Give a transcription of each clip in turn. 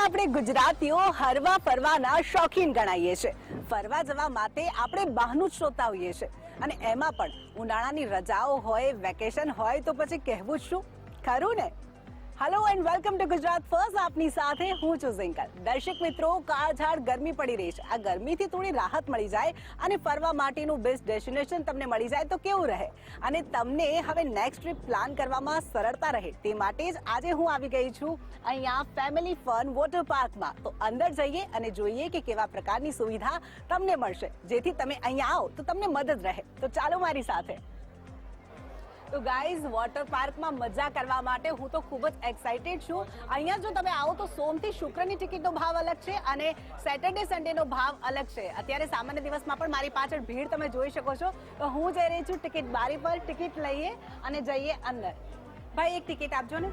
આપણે ગુજરાતીઓ હરવા ફરવાના શોખીન ગણાઈએ છીએ. ફરવા જવા માટે આપણે બહાનું જ શોધતા હોઈએ છીએ અને એમાં પણ ઉનાળાની રજાઓ હોય, વેકેશન હોય તો પછી કહેવું જ શું, ખરું ને? Hello and welcome to Gujarat first. આપની સાથે હું છું ઝિંકલ. દર્શક મિત્રો, કાળઝાળ ગરમી પડી રહી છે. આ ગરમીથી થોડી રાહત મળી જાય અને ફરવા માટેનું બેસ્ટ ડેસ્ટિનેશન તમને મળી જાય તો કેવું રહે, અને તમને હવે નેક્સ્ટ ટ્રીપ પ્લાન કરવામાં સરળતા રહે તે માટે જ આજે હું આવી ગઈ છું અહીંયા ફેમિલી ફન વોટર પાર્કમાં. તો અંદર જઈએ અને જોઈએ કે કેવા પ્રકારની સુવિધા તમને મળશે, જેથી તમે અહીંયા આવો તો તમને મદદ રહે. તો ચાલો મારી સાથે. તો ગાઈઝ, વોટર પાર્કમાં મજા કરવા માટે હું તો ખૂબ જ એક્સાઇટેડ છું. અહીંયા જો તમે આવો તો સોમથી શુક્રની ટિકિટનો ભાવ અલગ છે અને સેટરડે સન્ડેનો ભાવ અલગ છે. અત્યારે સામાન્ય દિવસમાં પણ મારી પાછળ ભીડ તમે જોઈ શકો છો. તો હું જઈ રહી છું ટિકિટ બારી પર. ટિકિટ લઈએ અને જઈએ અંદર. ભાઈ, એક ટિકિટ આપજો ને.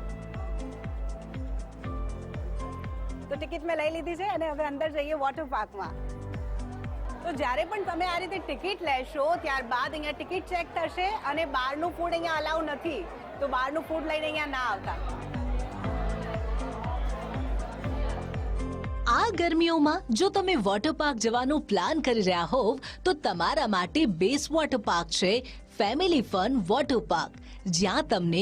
તો ટિકિટ મેં લઈ લીધી છે અને હવે અંદર જઈએ વોટર પાર્કમાં. તો જ્યારે પણ તમે આ રીતે ટિકિટ લેશો ત્યારબાદ અહીંયા ટિકિટ ચેક થશે અને બહારનું ફૂડ અહીંયા અલાઉ નથી. તો બહારનું ફૂડ લઈને અહીંયા ના આવતા. આ ગરમીઓમાં જો તમે વોટર પાર્ક જવાનો પ્લાન કરી રહ્યા હોવ તો તમારા માટે બેસ્ટ વોટર પાર્ક છે ફેમિલી ફન વોટર પાર્ક, જ્યાં તમને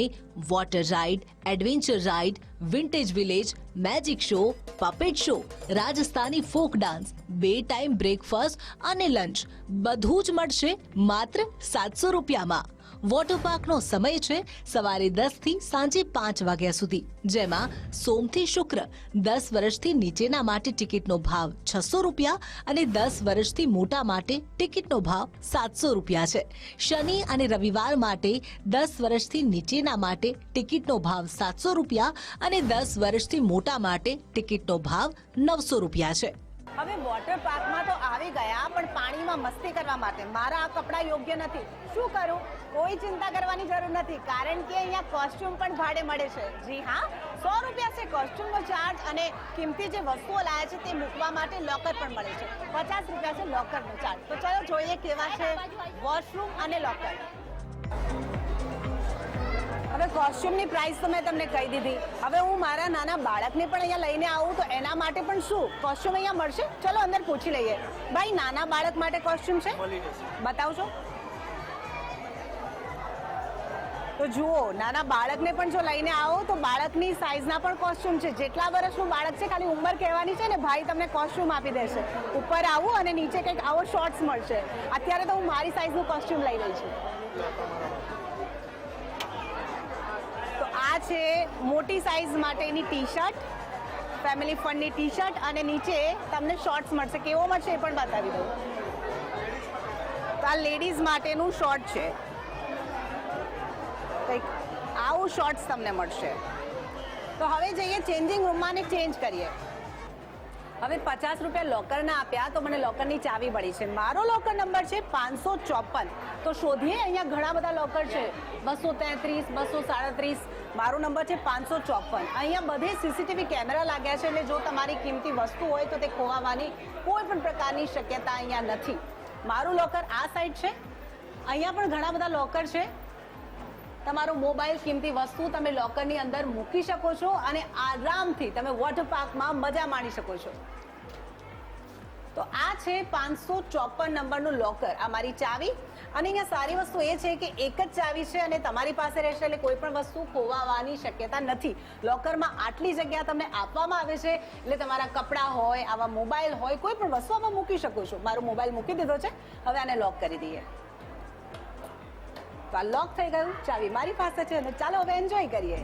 water ride, adventure ride, vintage village, magic show, puppet show, Rajasthani folk dance, બે ટાઈમ બ્રેકફાસ્ટ અને લંચ બધું જ મળશે માત્ર 700 રૂપિયામાં. વોટર પાર્કનો સમય છે સવારે 10 થી સાંજે 5 વાગ્યા સુધી, જેમાં સોમથી શુક્ર 10 વર્ષથી નીચેના માટે ટિકિટનો ભાવ 600 રૂપિયા અને 10 વર્ષથી મોટા માટે ટિકિટનો ભાવ 700 રૂપિયા છે. શનિ અને રવિવાર માટે 10 વર્ષથી નીચેના માટે ટિકિટનો ભાવ 700 રૂપિયા અને 10 વર્ષથી મોટા માટે ટિકિટનો ભાવ 900 રૂપિયા છે. હવે વોટર પાર્કમાં તો આવી ગયા, પણ પાણીમાં મસ્તી કરવા માટે મારા આ કપડાં યોગ્ય નથી. શું કરું? કોઈ ચિંતા કરવાની જરૂર નથી, કારણ કે અહીંયા કોસ્ટ્યુમ પણ ભાડે મળે છે. જી હા, 100 રૂપિયા છે કોસ્ટ્યુમનો ચાર્જ અને કિંમતી જે વસ્તુઓ લાયા છે તે મૂકવા માટે લોકર પણ મળે છે. 50 રૂપિયા છે લોકરનો ચાર્જ. તો ચાલો જોઈએ કેવા છે વોશરૂમ અને લોકર. હવે કોસ્ટ્યુમની પ્રાઇસ તો મેં તમને કહી દીધી. હવે હું મારા નાના બાળકને પણ અહીંયા લઈને આવું તો એના માટે પણ શું કોસ્ટ્યુમ અહીંયા મળશે? ચલો અંદર પૂછી લઈએ. ભાઈ, નાના બાળક માટે કોસ્ટ્યુમ છે? બતાવજો. તો જુઓ, નાના બાળકને પણ જો લઈને આવો તો બાળકની સાઈઝના પણ કોસ્ટ્યુમ છે. જેટલા વર્ષનું બાળક છે ખાલી ઉંમર કહેવાની છે ને ભાઈ તમને કોસ્ટ્યુમ આપી દેશે. ઉપર આવું અને નીચે કંઈક આવો શોર્ટ્સ મળશે. અત્યારે તો હું મારી સાઈઝનું કોસ્ટ્યુમ લઈ રહી છું. આ છે મોટી સાઈઝ માટેની ટી શર્ટ, ફેમિલી ફનની ટી શર્ટ, અને નીચે તમને શોર્ટ્સ મળશે. કેવો મળશે એ પણ બતાવી દઉં. તો આ લેડીઝ માટેનું શોર્ટ છે, કંઈક આવું શોર્ટ્સ તમને મળશે. તો હવે જઈએ ચેન્જિંગ રૂમમાં ને ચેન્જ કરીએ. હવે 50 રૂપિયા લોકરના આપ્યા તો મને લોકરની ચાવી મળી છે. મારો લોકર નંબર છે 554. તો શોધીએ, અહીંયા ઘણા બધા લોકર છે. 233, 237. મારો નંબર છે 554. અહીંયા બધે સીસીટીવી કેમેરા લાગ્યા છે, એટલે જો તમારી કિંમતી વસ્તુ હોય તો તે ખોવાવાની કોઈ પણ પ્રકારની શક્યતા અહીંયા નથી. મારું લોકર આ સાઈડ છે. અહીંયા પણ ઘણા બધા લોકર છે. તમારો મોબાઈલ, કિંમતી વસ્તુ તમે લોકરની અંદર મૂકી શકો છો અને આરામથી તમે વોટર પાર્કમાં મજા માણી શકો છો. તો આ છે 554 નંબરનું લોકર. આ મારી ચાવી. અને અહીંયા સારી વસ્તુ એ છે કે એક જ ચાવી છે અને તમારી પાસે રહેશે, એટલે કોઈ પણ વસ્તુ ખોવાવાની શક્યતા નથી. લોકરમાં આટલી જગ્યા તમને આપવામાં આવે છે, એટલે તમારા કપડાં હોય, આવા મોબાઈલ હોય, કોઈ પણ વસ્તુ આમાં મૂકી શકો છો. મારો મોબાઈલ મૂકી દીધો છે. હવે આને લોક કરી દઈએ. તો આ લોક થઈ ગયું. ચાવી મારી પાસે છે અને ચાલો હવે એન્જોય કરીએ.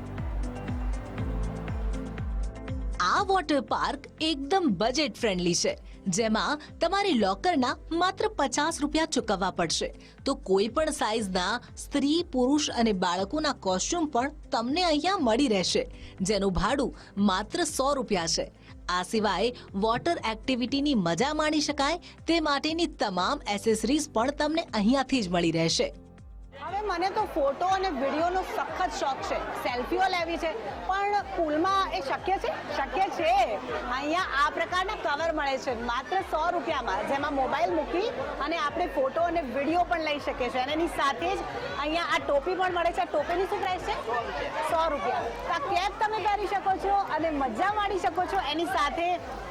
આ વોટર પાર્ક એકદમ બજેટ ફ્રેન્ડલી છે, જેમાં તમારે લોકરના માત્ર 50 રૂપિયા ચૂકવવા પડશે. તો કોઈ પણ સાઈઝના સ્ત્રી, પુરુષ અને બાળકોના કોસ્ટ્યુમ પણ તમને અહીંયા મળી રહેશે, જેનું ભાડું માત્ર 100 રૂપિયા છે. આ સિવાય વોટર એક્ટિવિટીની મજા માણી શકાય તે માટેની તમામ એસેસરીઝ પણ તમને અહીંયાથી જ મળી રહેશે. હવે મને તો ફોટો અને વિડીયોનો સખત શોખ છે, સેલ્ફીઓ લેવી છે, પણ પૂલમાં એ શક્ય છે? શક્ય છે. અહીંયા આ પ્રકારના કવર મળે છે માત્ર 100 રૂપિયામાં, જેમાં મોબાઈલ મૂકી અને આપણે ફોટો અને વિડીયો પણ લઈ શકીએ છીએ. અને એની સાથે જ અહીંયા આ ટોપી પણ મળે છે. આ ટોપીની શું પ્રાઇસ છે? 100 રૂપિયા. આ કેપ તમે પહેરી શકો છો અને મજા માણી શકો છો. એની સાથે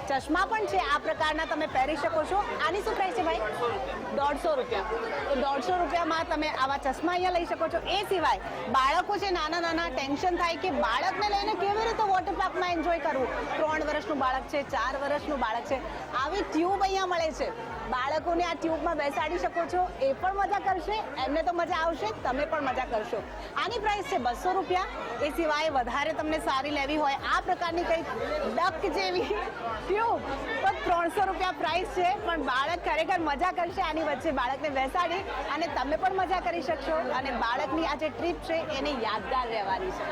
ચશ્મા પણ છે આ પ્રકારના, તમે પહેરી શકો છો. આની શું પ્રાઇસ છે ભાઈ? 150 રૂપિયા. તો 150 રૂપિયામાં તમે આવા ચશ્મા અહીંયા લઈ શકો છો. એ સિવાય બાળકો છે નાના, ટેન્શન થાય કે બાળકને લઈને કેવી રીતે વોટર પાર્કમાં એન્જોય કરવું. 3 વર્ષનું બાળક છે, 4 વર્ષનું બાળક છે, આવી ટ્યુબ અહીંયા મળે છે. બાળકોને આ ટ્યુબમાં બેસાડી શકો છો, એ પણ મજા કરશે, એમને તો મજા આવશે, તમે પણ મજા કરશો. આની પ્રાઇસ છે 200 રૂપિયા. એ સિવાય વધારે તમને સારી લેવી હોય આ પ્રકારની કંઈક ડક જેવી ટ્યુબ તો 300 રૂપિયા પ્રાઇસ છે. પણ બાળક ખરેખર મજા કરશે આની વચ્ચે બાળકને બેસાડી, અને તમે પણ મજા કરી શકશો. અને બાળકની આ જે ટ્રીપ છે એને યાદગાર રહેવાની છે.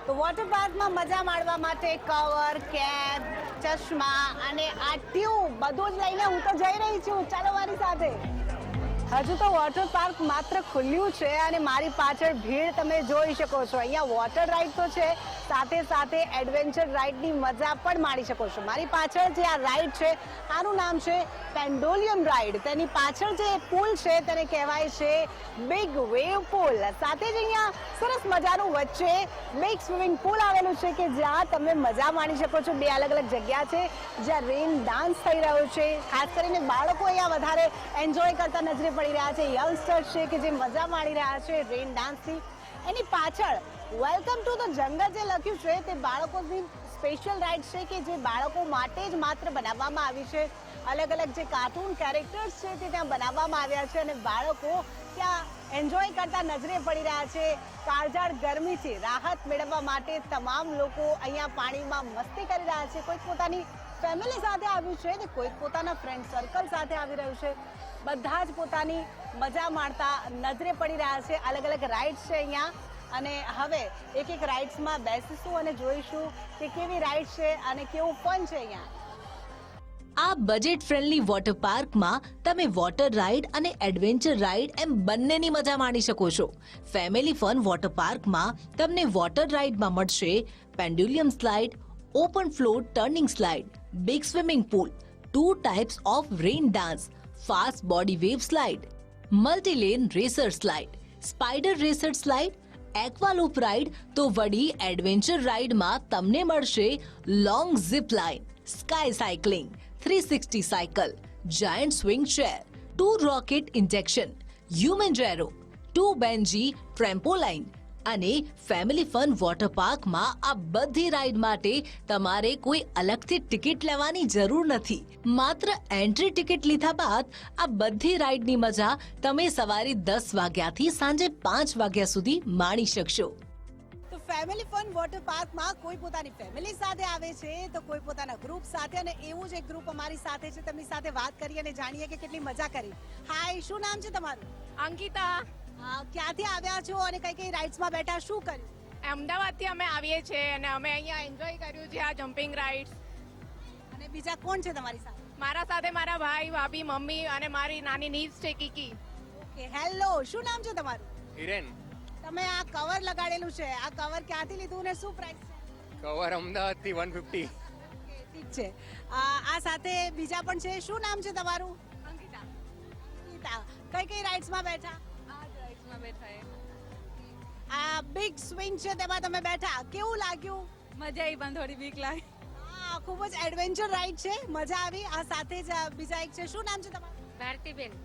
તો વોટર પાર્કમાં મજા માણવા માટે કવર, કેપ, ચશ્મા અને આ ટ્યુબ બધું જ લઈને હું તો જઈ રહી છું. ચાલો મારી સાથે. હજુ તો વોટર પાર્ક માત્ર ખુલ્યું છે અને મારી પાછળ ભીડ તમે જોઈ શકો છો. અહીંયા વોટર રાઈડ તો છે, સાથે સાથે એડવેન્ચર રાઈડની મજા પણ માણી શકો છો. મારી પાછળ જે આ રાઈડ છે આનું નામ છે પેન્ડોલિયમ રાઈડ. તેની પાછળ જે પુલ છે તેને કહેવાય છે બિગ વેવ પુલ. સાથે જ અહીંયા સરસ મજાનું વચ્ચે બિગ સ્વિમિંગ પુલ આવેલું છે કે જ્યાં તમે મજા માણી શકો છો. 2 અલગ અલગ જગ્યા છે જ્યાં રેન ડાન્સ થઈ રહ્યો છે. ખાસ કરીને બાળકો અહીંયા વધારે એન્જોય કરતા નજરે પડી રહ્યા છે. યંગસ્ટર્સ છે કે જે મજા માણી રહ્યા છે રેન ડાન્સથી. એની પાછળ વેલકમ ટુ ધ જંગલ જે લખ્યું છે તે બાળકોની સ્પેશિયલ રાઇડ છે કે જે બાળકો માટે જ માત્ર બનાવવામાં આવી છે. અલગ અલગ જે કાર્ટૂન કેરેક્ટર્સ છે તે ત્યાં બનાવવામાં આવ્યા છે અને બાળકો ત્યાં એન્જોય કરતા નજરે પડી રહ્યા છે. કાળઝાળ ગરમીથી રાહત મેળવવા માટે તમામ લોકો અહીંયા પાણીમાં મસ્તી કરી રહ્યા છે. કોઈક પોતાની ફેમિલી સાથે આવ્યું છે ને કોઈક પોતાના ફ્રેન્ડ સર્કલ સાથે આવી રહ્યું છે. બધા જ પોતાની મજા માણતા નજરે પડી રહ્યા છે. અલગ અલગ રાઇડ્સ છે અહીંયા, અને હવે એક રાઇડ્સમાં બેસીશું અને જોઈશું કે કેવી રાઇડ છે અને કેવું ફન છે અહીંયા. આ બજેટ ફ્રેન્ડલી વોટર પાર્કમાં તમે વોટર રાઇડ અને એડવેન્ચર રાઇડ એમ બંનેની મજા માણી શકો છો. ફેમિલી ફન વોટર પાર્કમાં તમને વોટર રાઇડમાં મળશે pendulum slide, open floor turning slide, big swimming pool, 2 types of rain dance, fast body wave slide, multilane racer slide, spider racer slide, aqualoop ride. તો વળી એડવેન્ચર રાઇડમાં તમને મળશે long zip line, sky cycling, 360 cycle, giant swing chair, 2 rocket injection, human gyro, 2 bungee trampoline. અને family fun water પાર્કમાં આ બધી ride માટે તમારે કોઈ અલગથી ટિકિટ લેવાની જરૂર નથી. માત્ર એન્ટ્રી ટિકિટ લીધા બાદ આ બધી રાઇડની મજા તમે સવારે 10 વાગ્યાથી સાંજે 5 વાગ્યા સુધી માણી શકશો. તો ફેમિલી ફન વોટર પાર્કમાં કોઈ પોતાની ફેમિલી સાથે આવે છે તો કોઈ પોતાના ગ્રુપ સાથે, અને એવું જ એક ગ્રુપ અમારી સાથે છે. તેમની સાથે વાત કરીએ અને જાણીએ કે કેટલી મજા કરી. હાય, શું નામ છે તમારું? અંકિતા. ક્યાંથી આવ્યા છો અને કઈ કઈ રાઇડ્સમાં બેઠા, શું કર્યું? અમદાવાદથી અમે આવીએ છીએ અને અમે અહીંયા એન્જોય કર્યું છે આ જમ્પિંગ રાઇડ્સ. અને બીજા કોણ છે તમારી સાથે? મારા સાથે મારા ભાઈ, ભાભી, મમ્મી અને મારી નાની નીસ છે કિકી. ઓકે, હેલો, શું નામ છે તમારું? હિરેન. તમે આ કવર લગાડેલું છે, આ કવર ક્યાંથી લીધું ને શું પ્રાઇસ છે? કવર અમદાવાદથી 150. ઓકે, ઠીક છે. આ સાથે બીજા પણ છે. શું નામ છે તમારું? અંકિતા. ગીતા. કઈ કઈ રાઇડ્સમાં બેઠા? આ રાઇડ્સમાં બેઠા આ બિગ સ્વિંગ છે તેમાં તમે બેઠા, કેવું લાગ્યું? મજા આવી પણ થોડી બીક લાગી. હા, ખૂબ જ એડવેન્ચર રાઇડ છે, મજા આવી. આ સાથે જ બીજા એક છે. શું નામ છે તમારું? ભારતીબેન.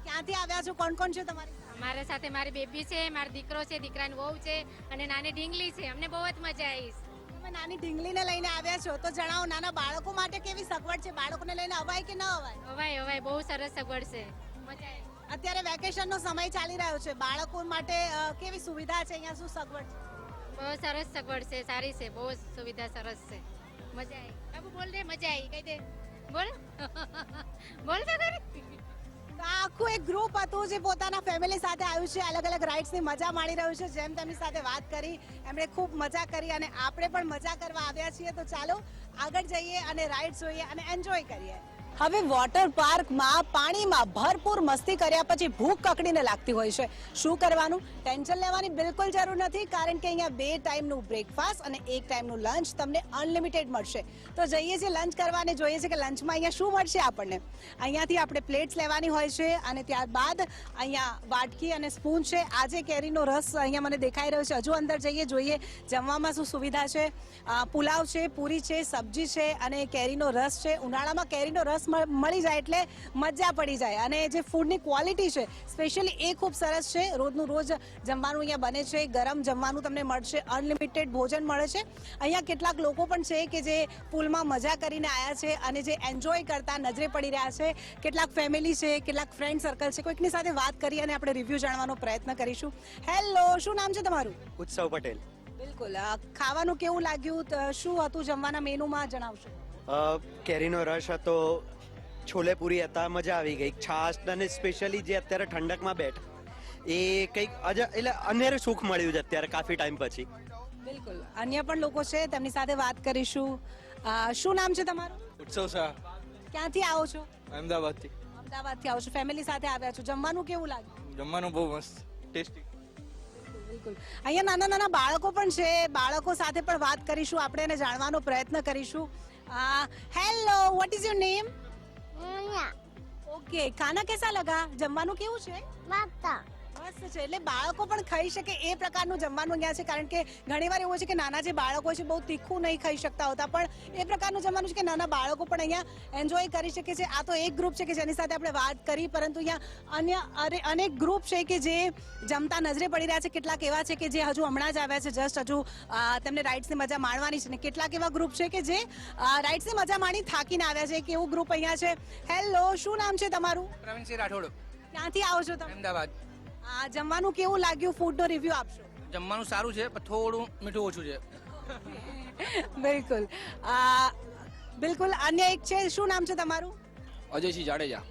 ક્યાંથી આવ્યા છો? કોણ કોણ છે તમારી સાથે? મારા સાથે મારી બેબી છે, મારો દીકરો છે, દીકરાની વહુ છે અને નાની ઢીંગલી છે. અમને બહુ જ મજા આવી. તમે નાની ઢીંગલીને લઈને આવ્યા છો તો જણાવો, નાના બાળકો માટે કેવી સગવડ છે? બાળકોને લઈને અવાય કે ન અવાય? હવાય હવાય બહુ સરસ સગવડ છે. મજા આવી. અત્યારે વેકેશનનો સમય ચાલી રહ્યો છે, બાળકો માટે કેવી સુવિધા છે અહીંયા? શું સગવડ છે? બહુ સરસ સગવડ છે, સારી છે, બહુ સુવિધા સરસ છે. મજા આવી. બાબુ બોલ દે, મજા આવી. કહી દે, બોલ. બોલ તો ખરી. તો આ આખું એક ગ્રુપ હતું જે પોતાના ફેમિલી સાથે આવ્યું છે, અલગ અલગ રાઇડ્સની મજા માણી રહ્યું છે. જેમ તેમની સાથે વાત કરી, એમણે ખૂબ મજા કરી અને આપણે પણ મજા કરવા આવ્યા છીએ. તો ચાલો આગળ જઈએ અને રાઇડ્સ જોઈએ અને એન્જોય કરીએ. હવે વોટર પાર્કમાં પાણીમાં ભરપૂર મસ્તી કર્યા પછી ભૂખ કકડીને લાગતી હોય છે. શું કરવાનું? ટેન્શન લેવાની બિલકુલ જરૂર નથી, કારણ કે અહીંયા 2 ટાઈમનું બ્રેકફાસ્ટ અને 1 ટાઈમનું લંચ તમને અનલિમિટેડ મળશે. તો જઈએ છીએ લંચ કરવા અને જોઈએ છીએ કે લંચમાં અહીંયા શું મળશે આપણને. અહીંયાથી આપણે પ્લેટ્સ લેવાની હોય છે અને ત્યારબાદ અહીંયા વાટકી અને સ્પૂન છે. આજે કેરીનો રસ અહીંયા મને દેખાઈ રહ્યો છે. હજુ અંદર જઈએ, જોઈએ જમવામાં શું સુવિધા છે. પુલાવ છે, પૂરી છે, સબ્જી છે અને કેરીનો રસ છે. ઉનાળામાં કેરીનો રસ મળી જાય એટલે મજા પડી જાય. અને જે ફૂડની ક્વોલિટી છે સ્પેશિયલી એ ખૂબ સરસ છે. રોજનું રોજ જમવાનું અહીંયા બને છે, ગરમ જમવાનું તમને મળશે, અનલિમિટેડ ભોજન મળે છે. અહીંયા કેટલાક લોકો પણ છે કે જે પુલમાં મજા કરીને આવ્યા છે અને જે એન્જોય કરતા નજરે પડી રહ્યા છે. કેટલાક ફેમિલી છે, કેટલાક ફ્રેન્ડ સર્કલ છે. કોઈકની સાથે વાત કરી અને આપણે રિવ્યુ જાણવાનો પ્રયત્ન કરીશું. હેલો, શું નામ છે તમારું? ઉત્સવ પટેલ. બિલકુલ. ખાવાનું કેવું લાગ્યું? શું હતું જમવાના મેનુમાં, જણાવશો? કેરીનો રસ હતો, છોલે પૂરી હતા, મજા આવી ગઈ. છાશ અને સ્પેશિયલી જે અત્યારે ઠંડકમાં બેઠ એ કંઈક એટલે અનેરે સુખ મળ્યું છે અત્યારે કાફી ટાઈમ પછી. બિલકુલ. અન્ય પણ લોકો છે, તેમની સાથે વાત કરીશું. શું નામ છે તમારું? ઉત્સવ શાહ, ક્યાંથી આવો છો? અમદાવાદથી. અમદાવાદથી આવો છો, ફેમિલી સાથે આવ્યા છો. જમવાનું કેવું લાગ્યું? જમવાનું બહુ મસ્ત, ટેસ્ટી. બિલકુલ. અહીંયા નાના નાના બાળકો પણ છે, બાળકો સાથે પણ વાત કરીશું આપણે અને જાણવાનો પ્રયત્ન કરીશું. Hello, what is your name? Okay, ખાના કેસા લગા? જમવાનું કેવું છે? મસ્ત છે. એટલે બાળકો પણ ખાઈ શકે એ પ્રકારનું જમવાનું અહીંયા છે, કારણ કે ઘણીવાર એવું છે કે નાના જે બાળકો છે બહુ તીખું નહીં ખાઈ શકતા હોતા, પણ એ પ્રકારનું જમવાનું છે કે નાના બાળકો પણ અહીંયા એન્જોય કરી શકે છે. આ તો એક ગ્રુપ છે કે જેની સાથે આપણે વાત કરી, પરંતુ અહીંયા અન્ય અનેક ગ્રુપ છે કે જે જમતા નજરે પડી રહ્યા છે. કેટલાક એવા છે કે જે હજુ હમણાં જ આવ્યા છે, જસ્ટ હજુ તેમને રાઇડ્સની મજા માણવાની છે, ને કેટલાક એવા ગ્રુપ છે કે જે રાઇડ્સની મજા માણી થાકીને આવ્યા છે. એક એવું ગ્રુપ અહીંયા છે. હેલો, શું નામ છે તમારું? પ્રવીણસિંહ રાઠોડ, ક્યાંથી આવો છો તમે? અમદાવાદ. જમવાનું કેવું લાગ્યું? ફૂડનો રિવ્યુ આપશો? જમવાનું સારું છે પણ થોડું મીઠું ઓછું છે. બિલકુલ. બિલકુલ. અન્ય એક છે, શું નામ છે તમારું? અજયસિંહ જાડેજા.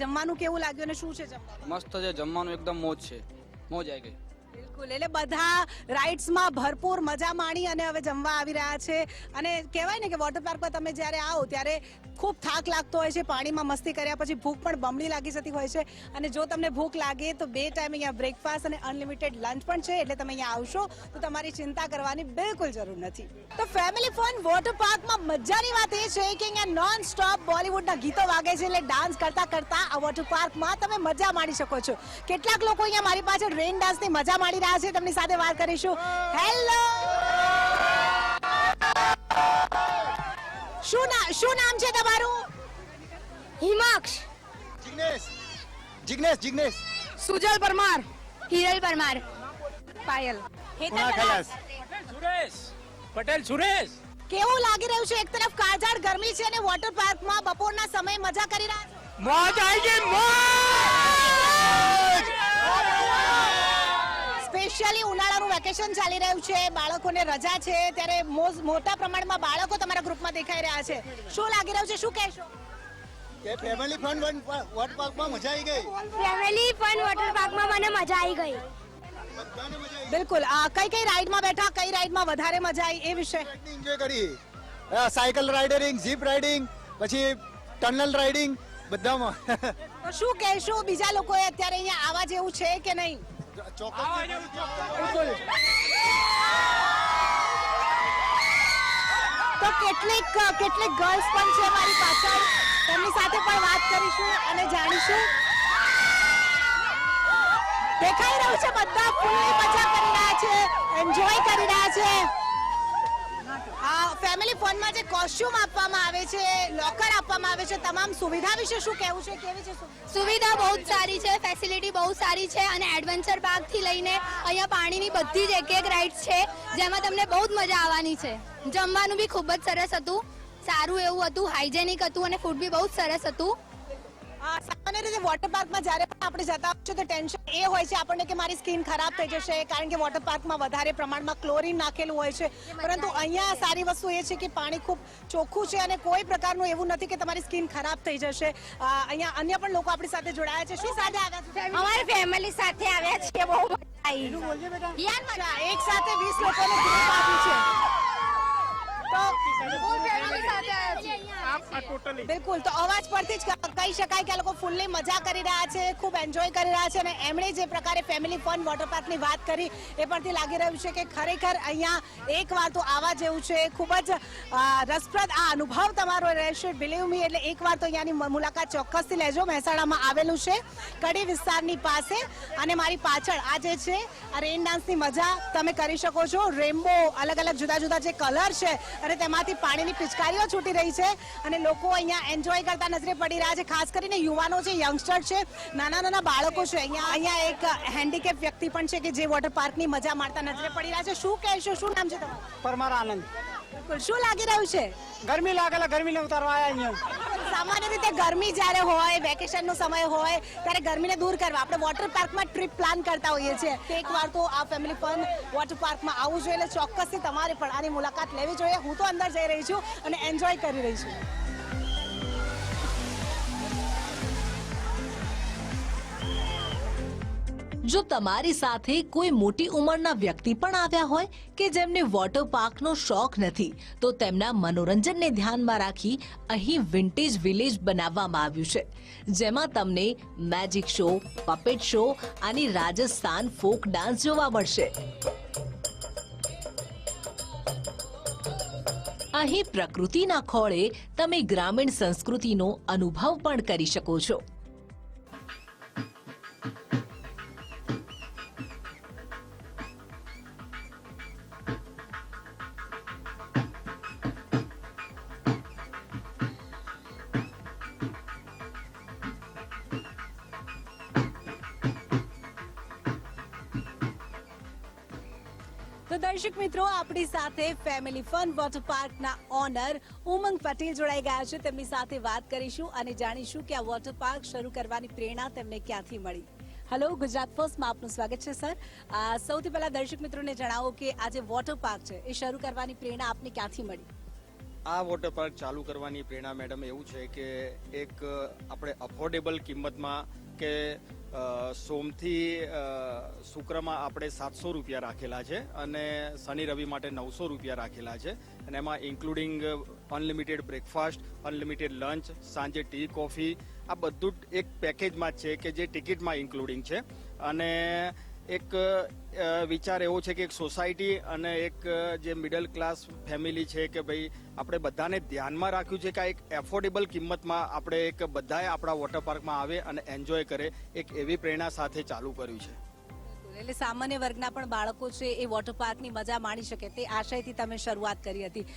જમવાનું કેવું લાગ્યું અને શું છે જમવાનું? મસ્ત છે જમવાનું, એકદમ મોજ છે, મોજ આવી ગઈ. બિલકુલ. એટલે બધા રાઇડ્સમાં ભરપૂર મજા માણી અને હવે જમવા આવી રહ્યા છે. અને કહેવાય ને કે વોટર પાર્કમાં તમે જ્યારે આવો ત્યારે ખૂબ થાક લાગતો હોય છે. પાણીમાં મસ્તી કર્યા પછી ભૂખ પણ બમણી લાગી જતી હોય છે. અને જો તમને ભૂખ લાગે તો 2 ટાઈમ અહીંયા બ્રેકફાસ્ટ અને અનલિમિટેડ લંચ પણ છે. એટલે તમે અહીંયા આવશો તો તમારી ચિંતા કરવાની બિલકુલ જરૂર નથી. તો ફેમિલી ફન વોટર પાર્કમાં મજાની વાત એ છે કે અહીંયા નોન સ્ટોપ બોલિવૂડના ગીતો વાગે છે. એટલે ડાન્સ કરતા કરતા આ વોટર પાર્કમાં તમે મજા માણી શકો છો. કેટલાક લોકો અહીંયા મારી પાછળ રેન ડાન્સની મજા માણી રહ્યા છે, તેમની સાથે વાત કરીશું. હેલો, શું નામ છે તમારું? હિમાક્ષ, જિગ્નેશ, સુજલ પરમાર, હિરલ પરમાર, પાયલ. પટેલ સુરેશ. કેવું લાગી રહ્યું છે? એક તરફ કાળઝાળ ગરમી છે અને વોટર પાર્કમાં બપોરના સમયે મજા કરી રહ્યા છો. મોજ આવી ગઈ, સ્પેશિયલી ઉનાળાનું વેકેશન ચાલી રહ્યું છે, બાળકોને રજા છે, ત્યારે મોટા પ્રમાણમાં બાળકો તમારા ગ્રુપમાં દેખાઈ રહ્યા છે. શું લાગી રહ્યું છે? શું કહેશો? કે ફેમિલી ફન વોટર પાર્કમાં મજા આવી ગઈ. ફેમિલી ફન વોટર પાર્કમાં મને મજા આવી ગઈ. બધાને મજા આવી બિલકુલ. કઈ રાઈડમાં બેઠા, કઈ રાઈડમાં વધારે મજા આવી એ વિશે? ગઈ, એન્જોય કરી. સાયકલ રાઇડિંગ, જીપ રાઇડિંગ, પછી ટનલ રાઇડિંગ, બધામાં. તો શું કહેશો? બીજા લોકોએ અત્યારે અહીંયા આવવા જેવું છે કે નહીં? ચોક્કસ. તો કેટલીક ગર્લ્સ પણ છે મારી પાછળ, તેમની સાથે પણ વાત કરીશું અને જાણીશું. દેખાઈ રહ્યું છે બધા ફૂલની મજા કરી રહ્યા છે, એન્જોય કરી રહ્યા છે. આ ફેમિલી ફનમાં જે કોસ્ચ્યુમ આપવામાં આવે છે, લોકર આપવામાં આવે છે, તમામ સુવિધા વિશે શું કહેવું છે? કેવી છે સુવિધા બહુ જ સારી છે, ફેસિલિટી બહુ સારી છે અને એડવેન્ચર પાર્કથી લઈને અહીંયા પાણીની બધી જ એક રાઇડ્સ છે જેમાં તમને બહુ જ મજા આવવાની છે. જમવાનું બી ખૂબ જ સરસ હતું, સારું એવું હતું, હાઇજેનિક હતું અને ફૂડ બી બહુ જ સરસ હતું. સામાન્ય રીતે વોટર પાર્કમાં જ્યારે પણ આપણે જતા હોય છે તો ટેન્શન એ હોય છે આપણને કે મારી સ્કિન ખરાબ થઈ જશે, કારણ કે વોટર પાર્કમાં વધારે પ્રમાણમાં ક્લોરીન નાખેલું હોય છે. પરંતુ અહીંયા સારી વસ્તુ એ છે કે પાણી ખૂબ ચોખ્ખું છે અને કોઈ પ્રકારનું એવું નથી કે તમારી સ્કિન ખરાબ થઈ જશે. અહીંયા અન્ય પણ લોકો આપણી સાથે જોડાયા છે. શું સાથે આવ્યા છે? અમારી ફેમિલી સાથે આવ્યા છીએ, બહુ મજા આવી. એક સાથે 20 લોકોને ગ્રુપ આપ્યું છે. તો ફેમિલી સાથે આવ્યા છીએ. બિલકુલ, તો અવાજ પરથી જ કહી શકાય કે આ લોકો ફૂલ્લી મજા કરી રહ્યા છે, ખૂબ એન્જોય કરી રહ્યા છે અને એમણે જે પ્રકારે ફેમિલી ફન વોટર પાર્કની વાત કરી એ પરથી લાગી રહ્યું છે કે ખરેખર અહીંયા એકવાર તો આવા જેવું છે. ખૂબ જ રસપ્રદ આ અનુભવ તમારો રહેશે, બિલીવ મી. એટલે એકવાર તો અહીંયાની મુલાકાત ચોક્કસથી લેજો. મહેસાણામાં આવેલું છે કડી વિસ્તારની પાસે અને મારી પાછળ આ જે છે આ રેન ડાન્સની મજા તમે કરી શકો છો. રેમ્બો અલગ અલગ જુદા જુદા જે કલર છે અને તેમાંથી પાણીની પિચકારીઓ છૂટી રહી છે અને લોકો અહીંયા એન્જોય કરતા નજરે પડી રહ્યા છે. ખાસ કરીને યુવાનો છે, યંગસ્ટર છે, નાના નાના બાળકો છે. અહીંયા એક હેન્ડીકેપ વ્યક્તિ પણ છે કે જે વોટર પાર્કની મજા માણતા નજરે પડી રહ્યા છે. શું કહેશો, શું નામ છે તમારું? પરમાર આનંદ. બિલકુલ, શું લાગી રહ્યું છે? ગરમી લાગેલા, ગરમીને ઉતારવા આવ્યા અહીંયા. સામાન્ય રીતે ગરમી જ્યારે હોય, વેકેશનનો સમય હોય ત્યારે ગરમીને દૂર કરવા આપણે વોટર પાર્કમાં ટ્રીપ પ્લાન કરતા હોઈએ છીએ. એકવાર તો આ ફેમિલી ફન વોટર પાર્કમાં આવવું જોઈએ. એટલે ચોક્કસથી તમારે પણ આની મુલાકાત લેવી જોઈએ. હું તો અંદર જઈ રહી છું અને એન્જોય કરી રહી છું. જો તમારી સાથે કોઈ મોટી ઉંમરના વ્યક્તિ પણ આવ્યા હોય કે જેમને વોટર પાર્કનો શોખ નથી, તો તેમના મનોરંજનને ધ્યાનમાં રાખી અહીં વિન્ટેજ વિલેજ બનાવવામાં આવ્યું છે, જેમાં તમને મેજિક શો, પપેટ શો અને રાજસ્થાન ફોક ડાન્સ જોવા મળશે. અહીં પ્રકૃતિના ખોળે તમે ગ્રામીણ સંસ્કૃતિનો અનુભવ પણ કરી શકો છો. તો દર્શક મિત્રો, આપણી સાથે ફેમિલી ફન વોટર પાર્કના ઓનર ઉમંગ પટેલ જોડાઈ ગયા છે. તેમની સાથે વાત કરીશું અને જાણીશું કે આ વોટર પાર્ક શરૂ કરવાની પ્રેરણા તેમને ક્યાંથી મળી. હેલો, ગુજરાત ફર્સ્ટમાં આપનું સ્વાગત છે સર. સૌથી પહેલા દર્શક મિત્રોને જણાવો કે આ જે વોટર પાર્ક છે એ શરૂ કરવાની પ્રેરણા આપને ક્યાંથી મળી? આ વોટર પાર્ક ચાલુ કરવાની પ્રેરણા મેડમ એવું છે કે એક આપણે અફોર્ડેબલ કિંમતમાં કે સોમથી શુક્રમાં આપણે 700 રૂપિયા રાખેલા છે અને શનિ રવિ માટે 900 રૂપિયા રાખેલા છે અને એમાં including unlimited breakfast, unlimited lunch, સાંજે ટી કોફી, આ બધું જ એક પેકેજમાં જ છે કે જે ટિકિટમાં ઇન્ક્લુડિંગ છે. અને એક વિચાર એવો છે કે એક સોસાયટી અને એક જે મિડલ ક્લાસ ફેમિલી છે કે ભાઈ આપણે બધાને ધ્યાનમાં રાખ્યું છે કે આ એક એફોર્ડેબલ કિંમતમાં આપણે એક બધાએ આપણા વોટર પાર્કમાં આવે અને એન્જોય કરે, એક એવી પ્રેરણા સાથે ચાલુ કર્યું છે. એટલે સામાન્ય વર્ગના પણ બાળકો છે એ વોટર પાર્કની મજા માણી શકે તે આશયથી તમે શરૂઆત કરી હતી.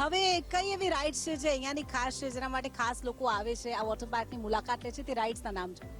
હવે કઈ એવી રાઇડ્સ છે જે અહીંયાની ખાસ છે, જેના માટે ખાસ લોકો આવે છે, આ વોટર પાર્કની મુલાકાત લે છે, તે રાઇડ્સના નામ છે?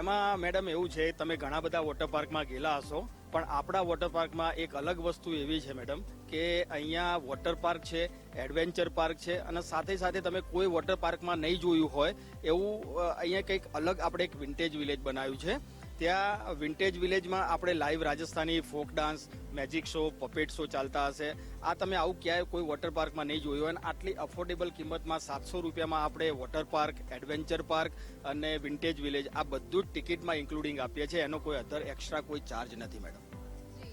એમાં મેડમ એવું છે, તમે ઘણા બધા વોટર પાર્કમાં ગયેલા હશો, પણ આપણા વોટર પાર્કમાં એક અલગ વસ્તુ એવી છે મેડમ કે અહીંયા વોટર પાર્ક છે, એડવેન્ચર પાર્ક છે અને સાથે સાથે તમે કોઈ વોટર પાર્કમાં નહીં જોયું હોય એવું અહીંયા કંઈક અલગ આપણે એક વિન્ટેજ વિલેજ બનાવ્યું છે. ત્યાં વિન્ટેજ વિલેજમાં આપણે live Rajasthani folk dance, magic show, puppet show ચાલતા હશે. આ તમે આવું ક્યાંય કોઈ વોટર પાર્કમાં નહીં જોયું હોય અને આટલી અફોર્ડેબલ કિંમતમાં 700 રૂપિયામાં આપણે વોટર પાર્ક, એડવેન્ચર પાર્ક અને વિન્ટેજ વિલેજ આ બધું જ ટિકિટમાં ઇન્ક્લુડિંગ આપીએ છીએ. એનો કોઈ અધર એક્સ્ટ્રા કોઈ ચાર્જ નથી મેડમ.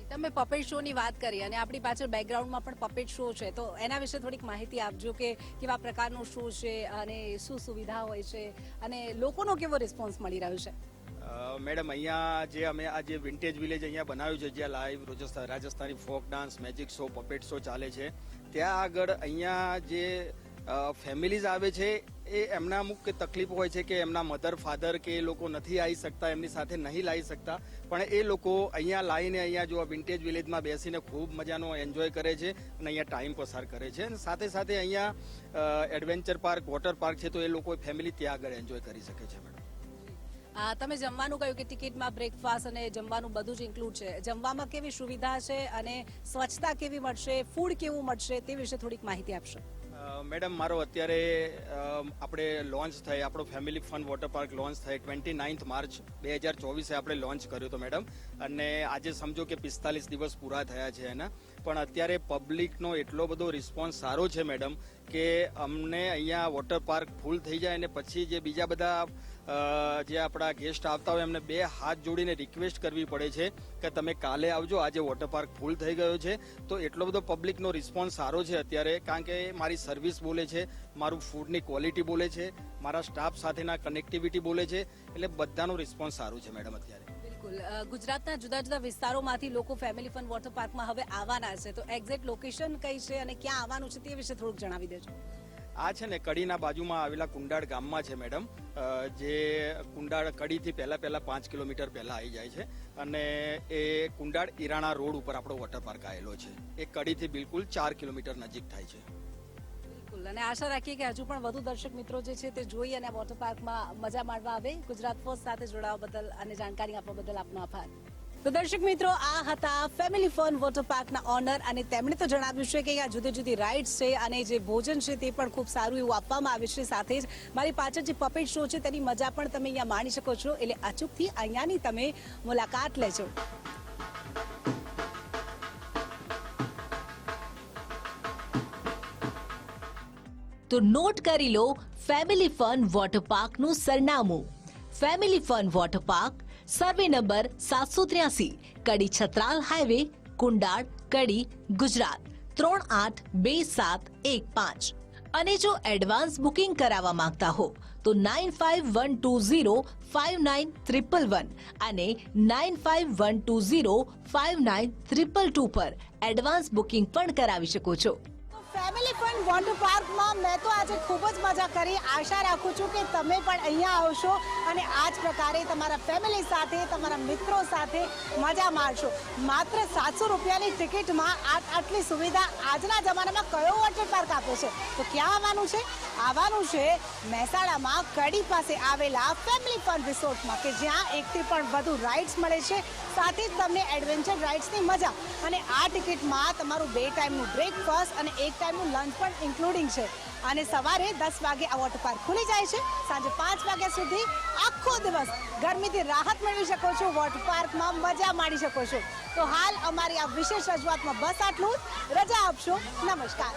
તમે પપેટ શો ની વાત કરી અને આપણી પાછળ બેકગ્રાઉન્ડમાં પણ પપેટ શો છે, તો એના વિશે થોડીક માહિતી આપજો કે કેવા પ્રકારનો શો છે અને શું સુવિધા હોય છે અને લોકોનો કેવો રિસ્પોન્સ મળી રહ્યો છે? મેડમ અહીંયા જે અમે આ જે વિન્ટેજ વિલેજ અહીંયા બનાવ્યું છે, જ્યાં live Rajasthani folk dance, magic show, puppet show ચાલે છે, ત્યાં આગળ અહીંયા જે ફેમિલીઝ આવે છે એ એમના અમુક તકલીફ હોય છે કે એમના મધર ફાધર કે એ લોકો નથી આવી શકતા, એમની સાથે નહીં લાવી શકતા, પણ એ લોકો અહીંયા લાવીને અહીંયા જો વિન્ટેજ વિલેજમાં બેસીને ખૂબ મજાનો એન્જોય કરે છે અને અહીંયા ટાઈમ પસાર કરે છે. અને સાથે સાથે અહીંયા એડવેન્ચર પાર્ક, વોટર પાર્ક છે, તો એ લોકો ફેમિલી ત્યાં આગળ એન્જોય કરી શકે છે મેડમ. તમે જમવાનું કહ્યું કે ટિકિટમાં બ્રેકફાસ્ટ અને જમવાનું બધું જ ઇન્ક્લુડ છે. જમવામાં કેવી સુવિધા છે અને સ્વચ્છતા કેવી મળશે, ફૂડ કેવું મળશે, તે વિશે થોડીક માહિતી આપશો? મેડમ, મારો અત્યારે આપણે લોન્ચ થઈ, આપણો family fun water park launch થઈ 29 માર્ચ 2024 આપણે લોન્ચ કર્યો હતો મેડમ. અને આજે સમજો કે 45 દિવસ પૂરા થયા છે એના. પણ અત્યારે પબ્લિકનો એટલો બધો રિસ્પોન્સ સારો છે મેડમ કે અમને અહીંયા વોટર પાર્ક ફૂલ થઈ જાય અને પછી જે બીજા બધા જે આપણા ગેસ્ટ આવતા હોય એમને 2 હાથ જોડીને રિક્વેસ્ટ કરવી પડે છે કે તમે કાલે આવજો, આજે વોટર પાર્ક ફૂલ થઈ ગયો છે. તો એટલો બધો પબ્લિકનો રિસ્પોન્સ સારો છે અત્યારે, કારણ કે મારી સર્વિસ બોલે છે, મારું ફૂડની ક્વોલિટી બોલે છે, મારા સ્ટાફ સાથેના કનેક્ટિવિટી બોલે છે, એટલે બધાનો રિસ્પોન્સ સારું છે મેડમ અત્યારે. બિલકુલ. ગુજરાતના જુદા જુદા વિસ્તારોમાંથી લોકો ફેમિલી ફન વોટર પાર્કમાં હવે આવવાના છે, તો એક્ઝેક્ટ લોકેશન કઈ છે અને ક્યાં આવવાનું છે તે વિશે થોડુંક જણાવી દેજો. આ છે ને કડીના બાજુમાં આવેલા કુંડાળ ગામમાં છે મેડમ, જે કુંડાળ કડીથી પહેલા 5 કિલોમીટર પહેલા આવી જાય છે અને એ કુંડાળ ઈરાણા રોડ ઉપર આપણો વોટર પાર્ક આવેલો છે. એ કડીથી બિલકુલ 4 કિલોમીટર નજીક થાય છે. બિલકુલ. અને આશા રાખીએ કે હજુ પણ વધુ દર્શક મિત્રો જે છે તે જોઈ અને વોટર પાર્કમાં મજા માણવા આવે. ગુજરાત ફર્સ્ટ સાથે જોડાવા બદલ અને જાણકારી આપવા બદલ આપનો આભાર. તો દર્શક મિત્રો, આ હતા ફેમિલી ફન વોટર પાર્કના ઓનર અને તેમણે તો જણાવ્યું છે કે અહીંયા જુદી જુદી રાઇડ્સ છે અને જે ભોજન છે તે પણ ખૂબ સારું એવું આપવામાં આવે છે. સાથે જ મારી પાછળ જે પપેટ શો છે તેની મજા પણ તમે અહીંયા માણી શકો છો. એટલે અચૂકથી અહીંયાની તમે મુલાકાત લેજો. તો નોટ કરી લો ફેમિલી ફન વોટર પાર્કનું સરનામું. Family fun water park, survey number 783, કડી છત્રાલ હાઈવે, કુંડાળ, કડી, ગુજરાત 382715. અને જો એડવાન્સ બુકિંગ કરાવવા માંગતા હો તો 9512059311 અને 9512059222 પર એડવાન્સ બુકિંગ પણ કરાવી શકો છો. ફેમિલી ફન વોટર પાર્કમાં મેં તો આજે ખૂબ જ મજા કરી. આશા રાખું છું કે તમે પણ અહીંયા આવશો અને આ જ પ્રકારે તમારા ફેમિલી સાથે, તમારા મિત્રો સાથે મજા માણશો. માત્ર 700 રૂપિયાની ટિકિટમાં આટલી સુવિધા આજના જમાનામાં કયો વોટર પાર્ક આપે છે? તો ક્યાં આવવાનું છે? આવવાનું છે મહેસાણામાં કડી પાસે આવેલા ફેમિલી ફન રિસોર્ટમાં, કે જ્યાં એકથી પણ વધુ રાઇડ્સ મળે છે, સાથે જ તમને એડવેન્ચર રાઇડ્સની મજા. અને આ ટિકિટમાં તમારું 2 ટાઈમનું બ્રેકફાસ્ટ અને 1 ટાઈમનું લંચ પણ ઇન્ક્લુડિંગ છે. અને સવારે 10 વાગે આ વોટર પાર્ક ખુલી જાય છે. સાંજે 5 વાગ્યા સુધી આખો દિવસ ગરમીથી રાહત મેળવી શકો છો, વોટર પાર્કમાં મજા માણી શકો છો. તો હાલ અમારી આ વિશેષ રજૂઆતમાં બસ આટલું જ. રજા આપશો. નમસ્કાર.